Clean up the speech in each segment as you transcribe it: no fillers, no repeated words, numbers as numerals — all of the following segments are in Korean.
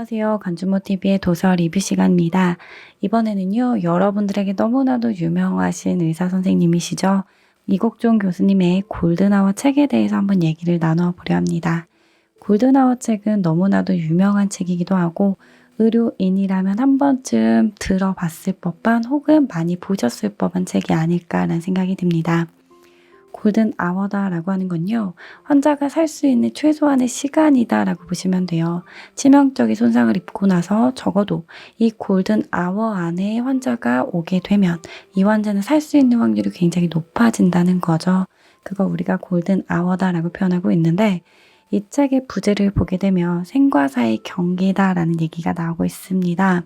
안녕하세요. 간주모TV의 도서 리뷰 시간입니다. 이번에는요, 여러분들에게 너무나도 유명하신 의사 선생님이시죠. 이국종 교수님의 골든아워 책에 대해서 한번 얘기를 나눠보려 합니다. 골든아워 책은 너무나도 유명한 책이기도 하고, 의료인이라면 한 번쯤 들어봤을 법한 혹은 많이 보셨을 법한 책이 아닐까라는 생각이 듭니다. 골든 아워다라고 하는 건요. 환자가 살 수 있는 최소한의 시간이다라고 보시면 돼요. 치명적인 손상을 입고 나서 적어도 이 골든 아워 안에 환자가 오게 되면 이 환자는 살 수 있는 확률이 굉장히 높아진다는 거죠. 그거 우리가 골든 아워다라고 표현하고 있는데 이 책의 부제를 보게 되면 생과 사의 경계다라는 얘기가 나오고 있습니다.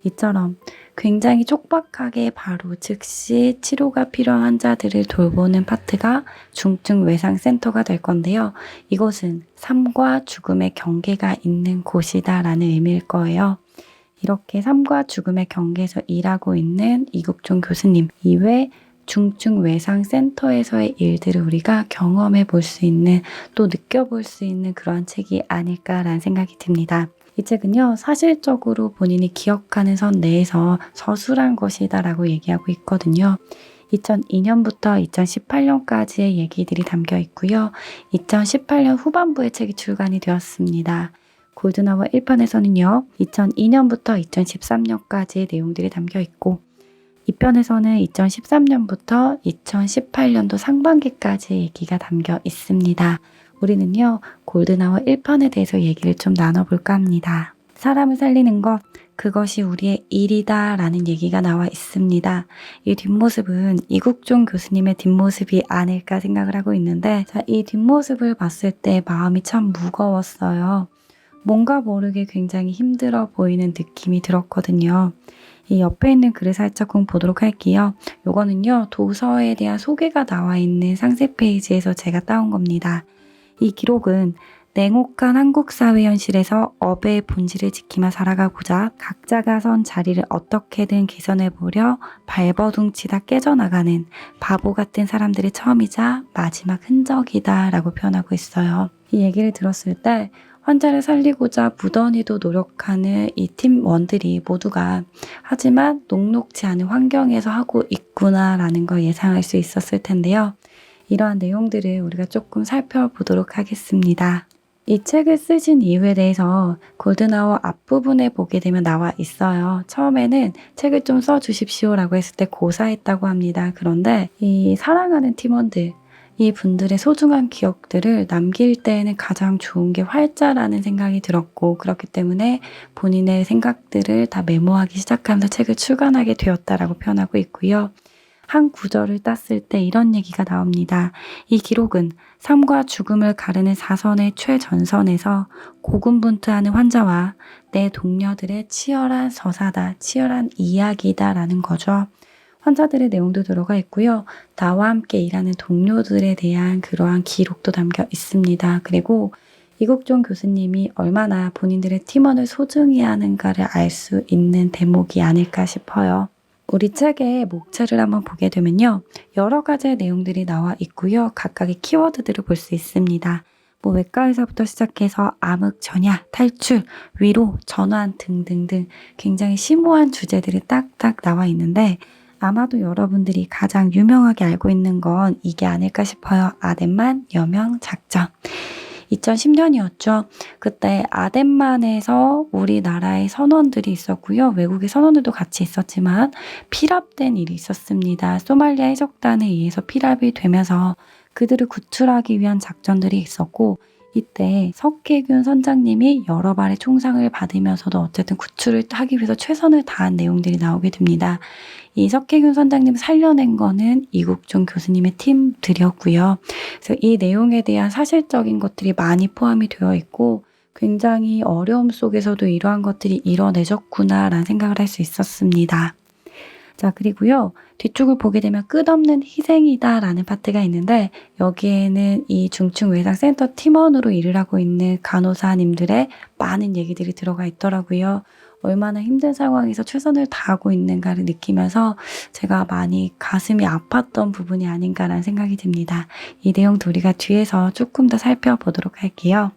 이처럼 굉장히 촉박하게 바로 즉시 치료가 필요한 환자들을 돌보는 파트가 중증 외상센터가 될 건데요. 이곳은 삶과 죽음의 경계가 있는 곳이다라는 의미일 거예요. 이렇게 삶과 죽음의 경계에서 일하고 있는 이국종 교수님 이외 중증 외상센터에서의 일들을 우리가 경험해 볼 수 있는 또 느껴볼 수 있는 그러한 책이 아닐까라는 생각이 듭니다. 이 책은요, 사실적으로 본인이 기억하는 선 내에서 서술한 것이다라고 얘기하고 있거든요. 2002년부터 2018년까지의 얘기들이 담겨 있고요. 2018년 후반부에 책이 출간이 되었습니다. 골든아워 1편에서는요, 2002년부터 2013년까지의 내용들이 담겨 있고 2편에서는 2013년부터 2018년도 상반기까지 얘기가 담겨 있습니다. 우리는요, 골든아워 1편에 대해서 얘기를 좀 나눠볼까 합니다. 사람을 살리는 것, 그것이 우리의 일이다 라는 얘기가 나와 있습니다. 이 뒷모습은 이국종 교수님의 뒷모습이 아닐까 생각을 하고 있는데, 이 뒷모습을 봤을 때 마음이 참 무거웠어요. 뭔가 모르게 굉장히 힘들어 보이는 느낌이 들었거든요. 이 옆에 있는 글을 살짝 보도록 할게요. 요거는요, 도서에 대한 소개가 나와 있는 상세 페이지에서 제가 따온 겁니다. 이 기록은 냉혹한 한국 사회 현실에서 업의 본질을 지키며 살아가고자 각자가 선 자리를 어떻게든 개선해보려 발버둥치다 깨져나가는 바보 같은 사람들의 처음이자 마지막 흔적이다 라고 표현하고 있어요. 이 얘기를 들었을 때 환자를 살리고자 무던히도 노력하는 이 팀원들이 모두가 하지만 녹록지 않은 환경에서 하고 있구나라는 걸 예상할 수 있었을 텐데요. 이러한 내용들을 우리가 조금 살펴보도록 하겠습니다. 이 책을 쓰신 이유에 대해서 골든아워 앞부분에 보게 되면 나와 있어요. 처음에는 책을 좀 써주십시오라고 했을 때 고사했다고 합니다. 그런데 이 사랑하는 팀원들, 이 분들의 소중한 기억들을 남길 때에는 가장 좋은 게 활자라는 생각이 들었고 그렇기 때문에 본인의 생각들을 다 메모하기 시작하면서 책을 출간하게 되었다라고 표현하고 있고요. 한 구절을 땄을 때 이런 얘기가 나옵니다. 이 기록은 삶과 죽음을 가르는 사선의 최전선에서 고군분투하는 환자와 내 동료들의 치열한 서사다, 치열한 이야기다라는 거죠. 환자들의 내용도 들어가 있고요. 나와 함께 일하는 동료들에 대한 그러한 기록도 담겨 있습니다. 그리고 이국종 교수님이 얼마나 본인들의 팀원을 소중히 하는가를 알 수 있는 대목이 아닐까 싶어요. 우리 책의 목차를 한번 보게 되면요. 여러 가지의 내용들이 나와 있고요. 각각의 키워드들을 볼 수 있습니다. 외과 의사부터 시작해서 암흑, 전야, 탈출, 위로, 전환 등등등 굉장히 심오한 주제들이 딱딱 나와 있는데 아마도 여러분들이 가장 유명하게 알고 있는 건 이게 아닐까 싶어요. 아덴만 여명 작전. 2010년이었죠. 그때 아덴만에서 우리나라의 선원들이 있었고요. 외국의 선원들도 같이 있었지만 피랍된 일이 있었습니다. 소말리아 해적단에 의해서 피랍이 되면서 그들을 구출하기 위한 작전들이 있었고 이때 석혜균 선장님이 여러 발의 총상을 받으면서도 어쨌든 구출을 하기 위해서 최선을 다한 내용들이 나오게 됩니다. 이 석혜균 선장님을 살려낸 거는 이국종 교수님의 팀들이었고요. 그래서 이 내용에 대한 사실적인 것들이 많이 포함이 되어 있고 굉장히 어려움 속에서도 이러한 것들이 이뤄내졌구나라는 생각을 할 수 있었습니다. 자, 그리고요. 뒤쪽을 보게 되면 끝없는 희생이다라는 파트가 있는데 여기에는 이 중증 외상센터 팀원으로 일을 하고 있는 간호사님들의 많은 얘기들이 들어가 있더라고요. 얼마나 힘든 상황에서 최선을 다하고 있는가를 느끼면서 제가 많이 가슴이 아팠던 부분이 아닌가라는 생각이 듭니다. 이 내용도 우리가 뒤에서 조금 더 살펴보도록 할게요.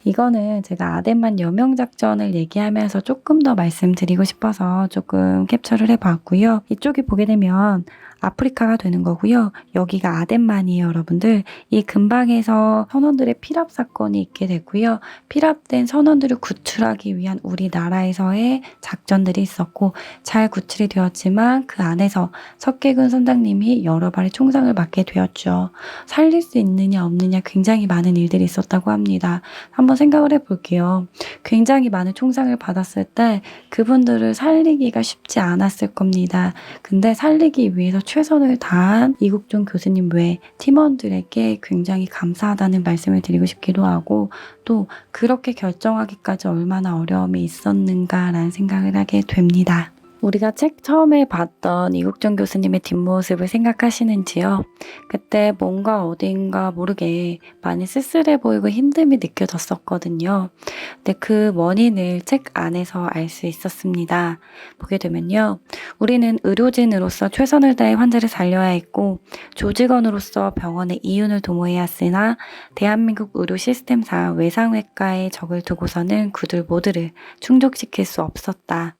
이거는 제가 아덴만 여명작전을 얘기하면서 조금 더 말씀드리고 싶어서 조금 캡처를 해봤고요. 이쪽이 보게 되면 아프리카가 되는 거고요. 여기가 아덴만이에요, 여러분들. 이 근방에서 선원들의 피랍 사건이 있게 됐고요. 피랍된 선원들을 구출하기 위한 우리나라에서의 작전들이 있었고 잘 구출이 되었지만 그 안에서 석계군 선장님이 여러 발의 총상을 맞게 되었죠. 살릴 수 있느냐 없느냐 굉장히 많은 일들이 있었다고 합니다. 한번 생각을 해볼게요. 굉장히 많은 총상을 받았을 때 그분들을 살리기가 쉽지 않았을 겁니다. 근데 살리기 위해서 최선을 다한 이국종 교수님 외 팀원들에게 굉장히 감사하다는 말씀을 드리고 싶기도 하고 또 그렇게 결정하기까지 얼마나 어려움이 있었는가라는 생각을 하게 됩니다. 우리가 책 처음에 봤던 이국종 교수님의 뒷모습을 생각하시는지요? 그때 뭔가 어딘가 모르게 많이 쓸쓸해 보이고 힘듦이 느껴졌었거든요. 근데 그 원인을 책 안에서 알 수 있었습니다. 보게 되면요. 우리는 의료진으로서 최선을 다해 환자를 살려야 했고 조직원으로서 병원의 이윤을 도모해야 했으나 대한민국 의료 시스템상 외상외과에 적을 두고서는 그들 모두를 충족시킬 수 없었다.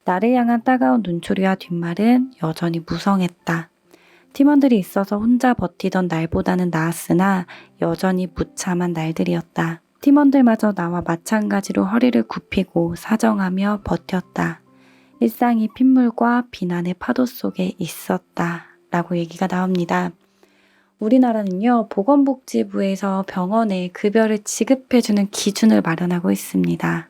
나를 향한 따가운 눈초리와 뒷말은 여전히 무성했다. 팀원들이 있어서 혼자 버티던 날보다는 나았으나 여전히 무참한 날들이었다. 팀원들마저 나와 마찬가지로 허리를 굽히고 사정하며 버텼다. 일상이 핏물과 비난의 파도 속에 있었다. 라고 얘기가 나옵니다. 우리나라는요, 보건복지부에서 병원에 급여를 지급해주는 기준을 마련하고 있습니다.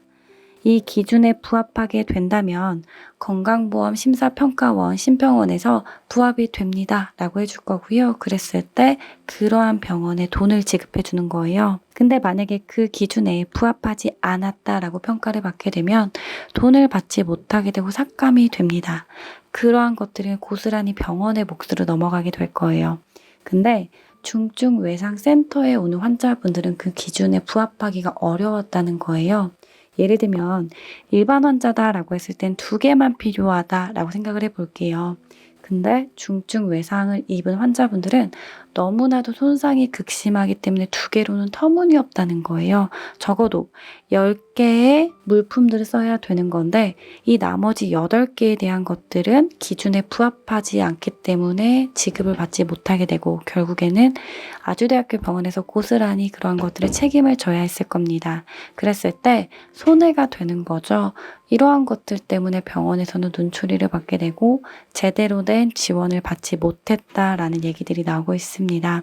이 기준에 부합하게 된다면 건강보험 심사평가원 심평원에서 부합이 됩니다 라고 해줄 거고요. 그랬을 때 그러한 병원에 돈을 지급해 주는 거예요. 근데 만약에 그 기준에 부합하지 않았다라고 평가를 받게 되면 돈을 받지 못하게 되고 삭감이 됩니다. 그러한 것들은 고스란히 병원의 몫으로 넘어가게 될 거예요. 근데 중증 외상 센터에 오는 환자분들은 그 기준에 부합하기가 어려웠다는 거예요. 예를 들면 일반 환자다라고 했을 땐 2개만 필요하다라고 생각을 해볼게요. 근데 중증 외상을 입은 환자분들은 너무나도 손상이 극심하기 때문에 2개로는 터무니없다는 거예요. 적어도 10개의 물품들을 써야 되는 건데 이 나머지 8개에 대한 것들은 기준에 부합하지 않기 때문에 지급을 받지 못하게 되고 결국에는 아주대학교 병원에서 고스란히 그러한 것들을 책임을 져야 했을 겁니다. 그랬을 때 손해가 되는 거죠. 이러한 것들 때문에 병원에서는 눈초리를 받게 되고 제대로 된 지원을 받지 못했다라는 얘기들이 나오고 있습니다.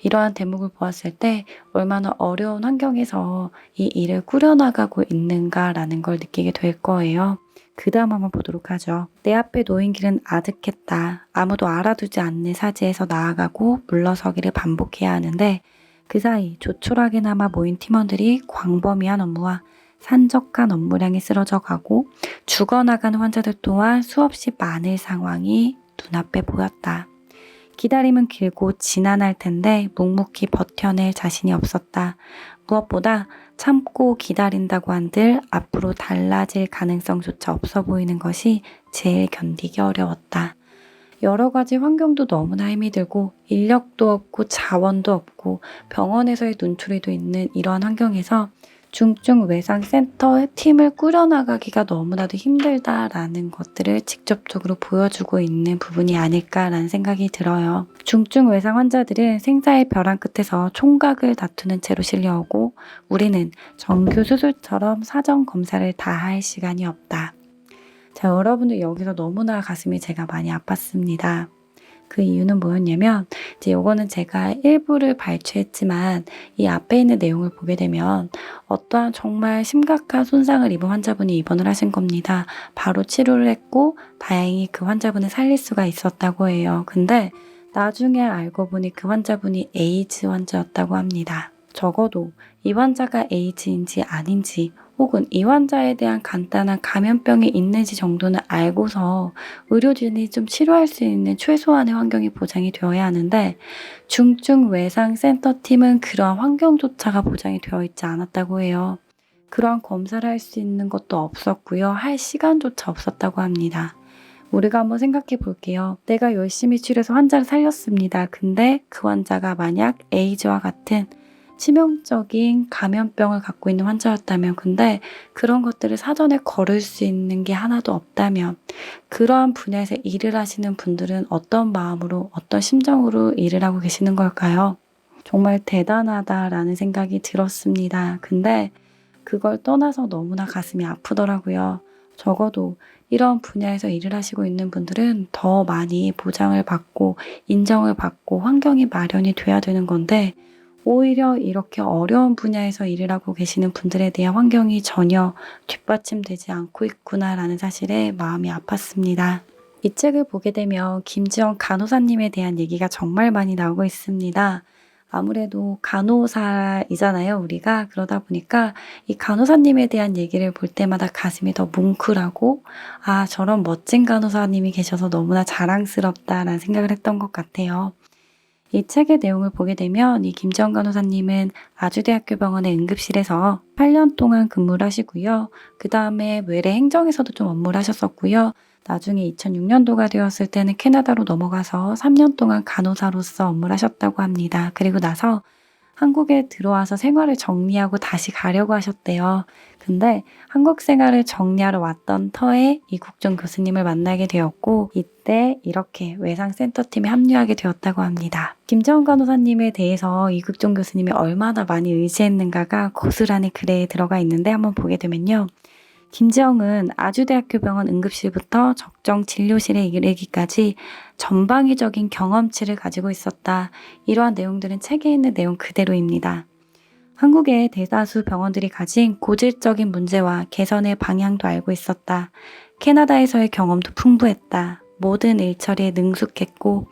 이러한 대목을 보았을 때 얼마나 어려운 환경에서 이 일을 꾸려나가고 있는가라는 걸 느끼게 될 거예요. 그 다음 한번 보도록 하죠. 내 앞에 놓인 길은 아득했다. 아무도 알아두지 않는 사지에서 나아가고 물러서기를 반복해야 하는데 그 사이 조촐하게나마 모인 팀원들이 광범위한 업무와 산적한 업무량이 쓰러져 가고 죽어나가는 환자들 또한 수없이 많은 상황이 눈앞에 보였다. 기다림은 길고 지난할 텐데 묵묵히 버텨낼 자신이 없었다. 무엇보다 참고 기다린다고 한들 앞으로 달라질 가능성조차 없어 보이는 것이 제일 견디기 어려웠다. 여러 가지 환경도 너무나 힘이 들고 인력도 없고 자원도 없고 병원에서의 눈초리도 있는 이러한 환경에서 중증 외상센터 팀을 꾸려나가기가 너무나도 힘들다라는 것들을 직접적으로 보여주고 있는 부분이 아닐까라는 생각이 들어요. 중증 외상 환자들은 생사의 벼랑 끝에서 총각을 다투는 채로 실려오고 우리는 정규 수술처럼 사전 검사를 다 할 시간이 없다. 자, 여러분들 여기서 너무나 가슴이 제가 많이 아팠습니다. 그 이유는 뭐였냐면 이제 요거는 제가 일부를 발췌했지만 이 앞에 있는 내용을 보게 되면 어떠한 정말 심각한 손상을 입은 환자분이 입원을 하신 겁니다. 바로 치료를 했고 다행히 그 환자분을 살릴 수가 있었다고 해요. 근데 나중에 알고 보니 그 환자분이 에이즈 환자였다고 합니다. 적어도 이 환자가 에이즈인지 아닌지 혹은 이 환자에 대한 간단한 감염병이 있는지 정도는 알고서 의료진이 좀 치료할 수 있는 최소한의 환경이 보장이 되어야 하는데 중증 외상 센터팀은 그러한 환경조차가 보장이 되어 있지 않았다고 해요. 그러한 검사를 할 수 있는 것도 없었고요. 할 시간조차 없었다고 합니다. 우리가 한번 생각해 볼게요. 내가 열심히 치료해서 환자를 살렸습니다. 근데 그 환자가 만약 에이즈와 같은 치명적인 감염병을 갖고 있는 환자였다면, 근데 그런 것들을 사전에 거를 수 있는 게 하나도 없다면, 그러한 분야에서 일을 하시는 분들은 어떤 마음으로, 어떤 심정으로 일을 하고 계시는 걸까요? 정말 대단하다라는 생각이 들었습니다. 근데 그걸 떠나서 너무나 가슴이 아프더라고요. 적어도 이런 분야에서 일을 하시고 있는 분들은 더 많이 보장을 받고 인정을 받고 환경이 마련이 돼야 되는 건데, 오히려 이렇게 어려운 분야에서 일을 하고 계시는 분들에 대한 환경이 전혀 뒷받침되지 않고 있구나라는 사실에 마음이 아팠습니다. 이 책을 보게 되면 김지영 간호사님에 대한 얘기가 정말 많이 나오고 있습니다. 아무래도 간호사이잖아요, 우리가. 그러다 보니까 이 간호사님에 대한 얘기를 볼 때마다 가슴이 더 뭉클하고, 아, 저런 멋진 간호사님이 계셔서 너무나 자랑스럽다라는 생각을 했던 것 같아요. 이 책의 내용을 보게 되면 이 김지영 간호사님은 아주대학교 병원의 응급실에서 8년 동안 근무를 하시고요. 그 다음에 외래 행정에서도 좀 업무를 하셨었고요. 나중에 2006년도가 되었을 때는 캐나다로 넘어가서 3년 동안 간호사로서 업무를 하셨다고 합니다. 그리고 나서 한국에 들어와서 생활을 정리하고 다시 가려고 하셨대요. 근데 한국 생활을 정리하러 왔던 터에 이국종 교수님을 만나게 되었고, 이때 이렇게 외상센터팀에 합류하게 되었다고 합니다. 김정은 간호사님에 대해서 이국종 교수님이 얼마나 많이 의지했는가가 고스란히 글에 들어가 있는데, 한번 보게 되면요. 김지영은 아주대학교 병원 응급실부터 적정 진료실에 이르기까지 전방위적인 경험치를 가지고 있었다. 이러한 내용들은 책에 있는 내용 그대로입니다. 한국의 대다수 병원들이 가진 고질적인 문제와 개선의 방향도 알고 있었다. 캐나다에서의 경험도 풍부했다. 모든 일처리에 능숙했고,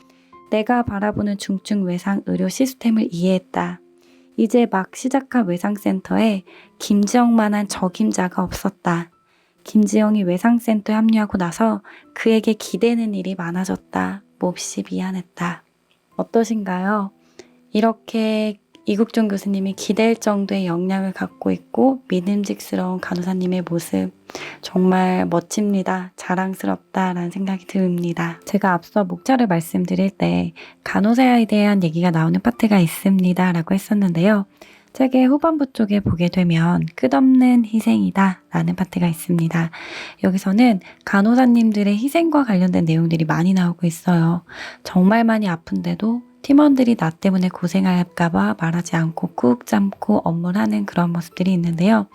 내가 바라보는 중증 외상 의료 시스템을 이해했다. 이제 막 시작한 외상센터에 김지영만한 적임자가 없었다. 김지영이 외상센터에 합류하고 나서 그에게 기대는 일이 많아졌다. 몹시 미안했다. 어떠신가요? 이렇게 이국종 교수님이 기댈 정도의 역량을 갖고 있고 믿음직스러운 간호사님의 모습, 정말 멋집니다. 자랑스럽다라는 생각이 듭니다. 제가 앞서 목차를 말씀드릴 때 간호사에 대한 얘기가 나오는 파트가 있습니다 라고 했었는데요. 책의 후반부 쪽에 보게 되면 끝없는 희생이다 라는 파트가 있습니다. 여기서는 간호사님들의 희생과 관련된 내용들이 많이 나오고 있어요. 정말 많이 아픈데도 팀원들이 나 때문에 고생할까봐 말하지 않고 꾹 참고 업무를 하는 그런 모습들이 있는데요.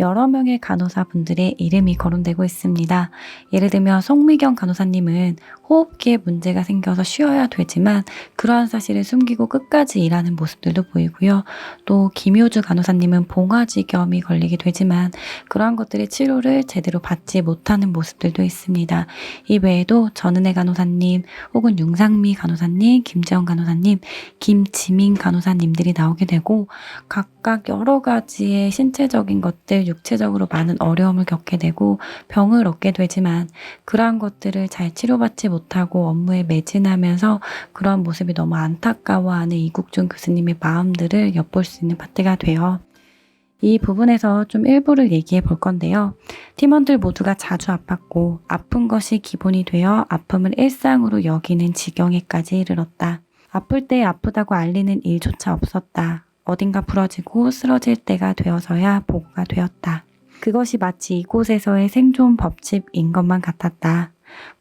여러 명의 간호사분들의 이름이 거론되고 있습니다. 예를 들면 송미경 간호사님은 호흡기에 문제가 생겨서 쉬어야 되지만 그러한 사실을 숨기고 끝까지 일하는 모습들도 보이고요. 또 김효주 간호사님은 봉화지겸이 걸리게 되지만 그러한 것들의 치료를 제대로 받지 못하는 모습들도 있습니다. 이 외에도 전은혜 간호사님, 혹은 윤상미 간호사님, 김재원 간호사님, 김지민 간호사님들이 나오게 되고, 각각 여러 가지의 신체적인 것들, 육체적으로 많은 어려움을 겪게 되고 병을 얻게 되지만 그러한 것들을 잘 치료받지 못하고 업무에 매진하면서 그러한 모습이 너무 안타까워하는 이국종 교수님의 마음들을 엿볼 수 있는 파트가 돼요. 이 부분에서 좀 일부를 얘기해 볼 건데요. 팀원들 모두가 자주 아팠고 아픈 것이 기본이 되어 아픔을 일상으로 여기는 지경에까지 이르렀다. 아플 때 아프다고 알리는 일조차 없었다. 어딘가 부러지고 쓰러질 때가 되어서야 보고가 되었다. 그것이 마치 이곳에서의 생존 법칙인 것만 같았다.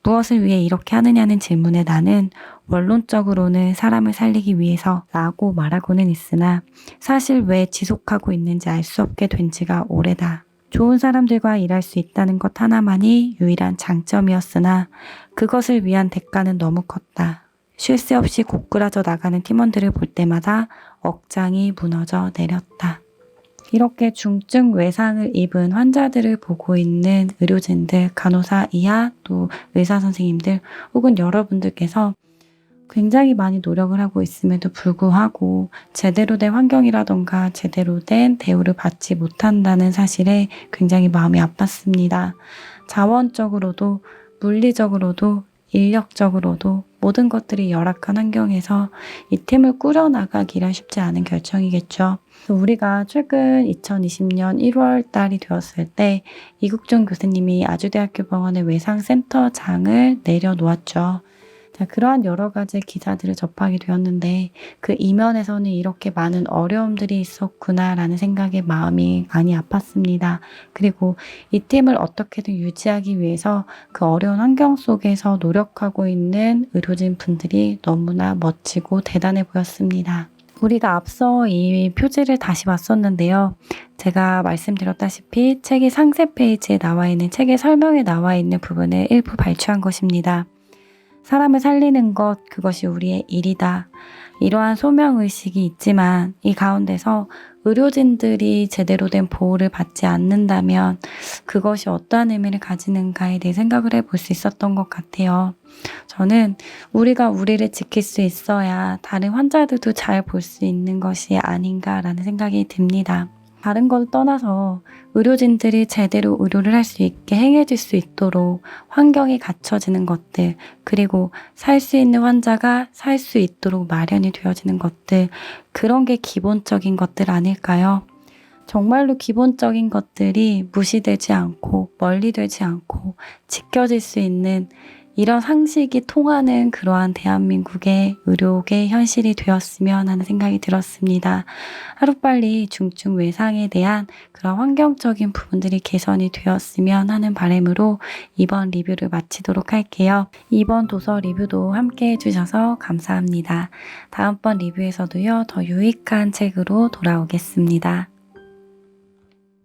무엇을 위해 이렇게 하느냐는 질문에 나는 원론적으로는 사람을 살리기 위해서 라고 말하고는 있으나 사실 왜 지속하고 있는지 알 수 없게 된 지가 오래다. 좋은 사람들과 일할 수 있다는 것 하나만이 유일한 장점이었으나 그것을 위한 대가는 너무 컸다. 쉴 새 없이 고꾸라져 나가는 팀원들을 볼 때마다 억장이 무너져 내렸다. 이렇게 중증 외상을 입은 환자들을 보고 있는 의료진들, 간호사 이하 또 의사 선생님들 혹은 여러분들께서 굉장히 많이 노력을 하고 있음에도 불구하고 제대로 된 환경이라던가 제대로 된 대우를 받지 못한다는 사실에 굉장히 마음이 아팠습니다. 자원적으로도 물리적으로도 인력적으로도 모든 것들이 열악한 환경에서 이 팀을 꾸려나가기란 쉽지 않은 결정이겠죠. 우리가 최근 2020년 1월 달이 되었을 때 이국종 교수님이 아주대학교 병원의 외상센터장을 내려놓았죠. 자, 그러한 여러 가지 기사들을 접하게 되었는데 그 이면에서는 이렇게 많은 어려움들이 있었구나라는 생각에 마음이 많이 아팠습니다. 그리고 이 팀을 어떻게든 유지하기 위해서 그 어려운 환경 속에서 노력하고 있는 의료진 분들이 너무나 멋지고 대단해 보였습니다. 우리가 앞서 이 표지를 다시 봤었는데요. 제가 말씀드렸다시피 책의 상세 페이지에 나와 있는 책의 설명에 나와 있는 부분을 일부 발췌한 것입니다. 사람을 살리는 것, 그것이 우리의 일이다. 이러한 소명의식이 있지만 이 가운데서 의료진들이 제대로 된 보호를 받지 않는다면 그것이 어떠한 의미를 가지는가에 대해 생각을 해볼 수 있었던 것 같아요. 저는 우리가 우리를 지킬 수 있어야 다른 환자들도 잘 볼 수 있는 것이 아닌가라는 생각이 듭니다. 다른 걸 떠나서 의료진들이 제대로 의료를 할 수 있게 행해질 수 있도록 환경이 갖춰지는 것들, 그리고 살 수 있는 환자가 살 수 있도록 마련이 되어지는 것들, 그런 게 기본적인 것들 아닐까요? 정말로 기본적인 것들이 무시되지 않고 멀리 되지 않고 지켜질 수 있는 이런 상식이 통하는 그러한 대한민국의 의료계 현실이 되었으면 하는 생각이 들었습니다. 하루빨리 중증 외상에 대한 그런 환경적인 부분들이 개선이 되었으면 하는 바람으로 이번 리뷰를 마치도록 할게요. 이번 도서 리뷰도 함께 해주셔서 감사합니다. 다음번 리뷰에서도요, 더 유익한 책으로 돌아오겠습니다.